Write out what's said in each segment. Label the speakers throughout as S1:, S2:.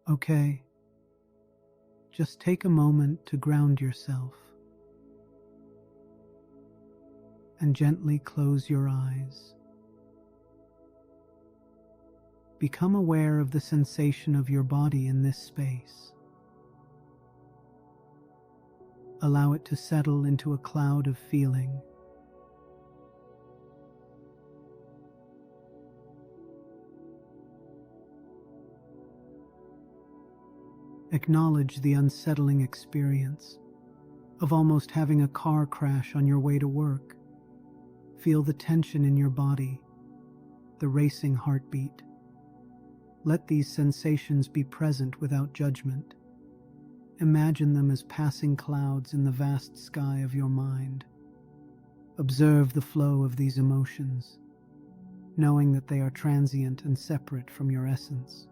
S1: Okay, just take a moment to ground yourself and gently close your eyes. Become aware of the sensation of your body in this space. Allow it to settle into a cloud of feeling. Acknowledge the unsettling experience of almost having a car crash on your way to work. Feel the tension in your body, the racing heartbeat. Let these sensations be present without judgment. Imagine them as passing clouds in the vast sky of your mind. Observe the flow of these emotions, knowing that they are transient and separate from your essence.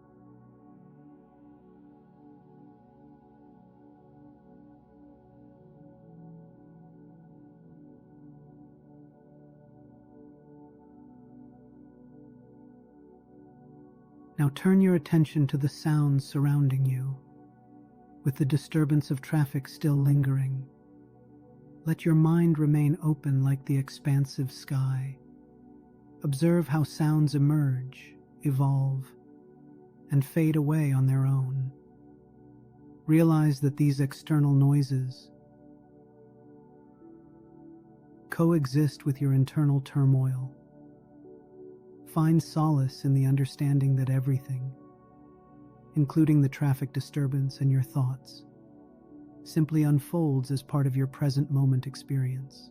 S1: Now turn your attention to the sounds surrounding you, with the disturbance of traffic still lingering. Let your mind remain open like the expansive sky. Observe how sounds emerge, evolve, and fade away on their own. Realize that these external noises coexist with your internal turmoil. Find solace in the understanding that everything, including the traffic disturbance and your thoughts, simply unfolds as part of your present moment experience.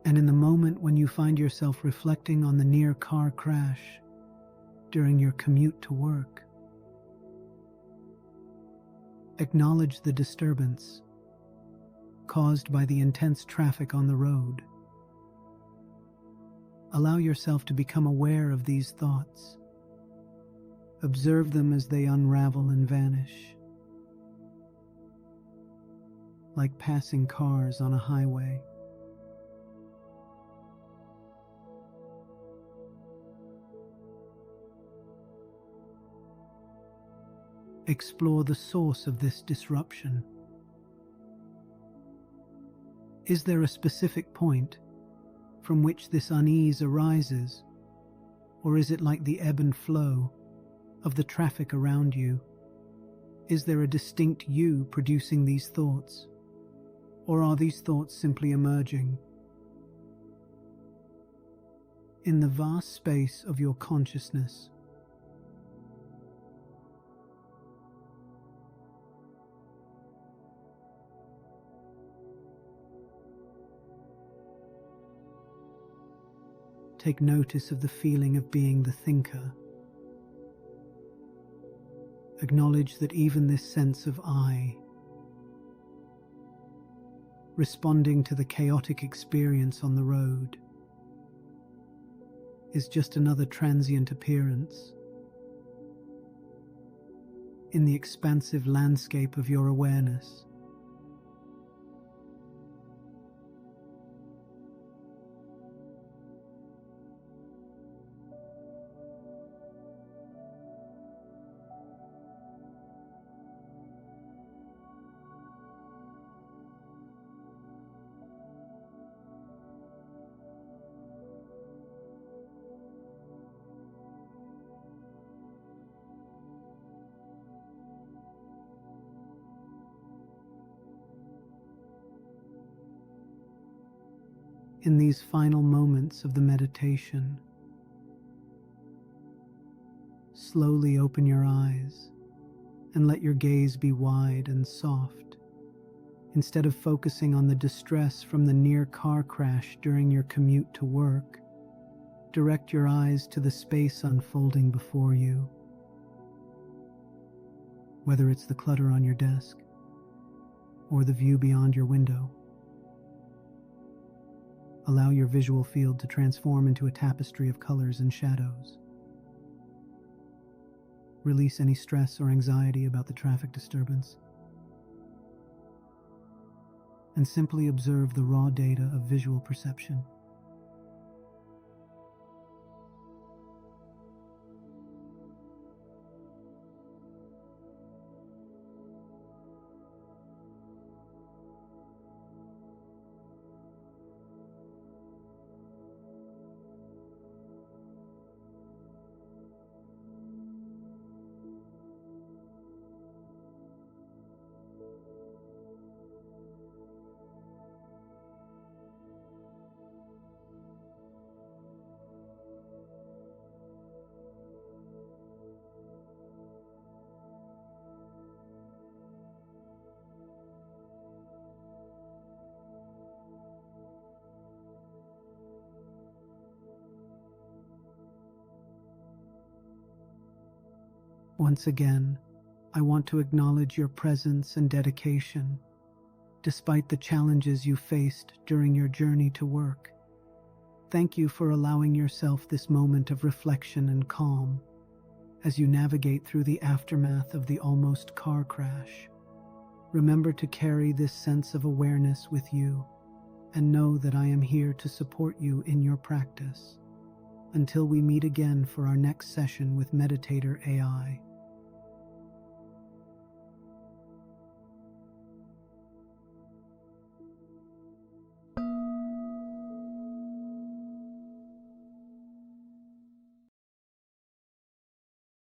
S1: And in the moment when you find yourself reflecting on the near car crash during your commute to work, acknowledge the disturbance caused by the intense traffic on the road. Allow yourself to become aware of these thoughts. Observe them as they unravel and vanish, like passing cars on a highway. Explore the source of this disruption. Is there a specific point from which this unease arises, or is it like the ebb and flow of the traffic around you? Is there a distinct you producing these thoughts, or are these thoughts simply emerging in the vast space of your consciousness? Take notice of the feeling of being the thinker. Acknowledge that even this sense of I, responding to the chaotic experience on the road, is just another transient appearance in the expansive landscape of your awareness. In these final moments of the meditation, slowly open your eyes and let your gaze be wide and soft. Instead of focusing on the distress from the near car crash during your commute to work, Direct your eyes to the space unfolding before you, whether it's the clutter on your desk or the view beyond your window. Allow your visual field to transform into a tapestry of colors and shadows. Release any stress or anxiety about the traffic disturbance, and simply observe the raw data of visual perception. Once again, I want to acknowledge your presence and dedication, despite the challenges you faced during your journey to work. Thank you for allowing yourself this moment of reflection and calm as you navigate through the aftermath of the almost car crash. Remember to carry this sense of awareness with you and know that I am here to support you in your practice. Until we meet again for our next session with Meditator AI.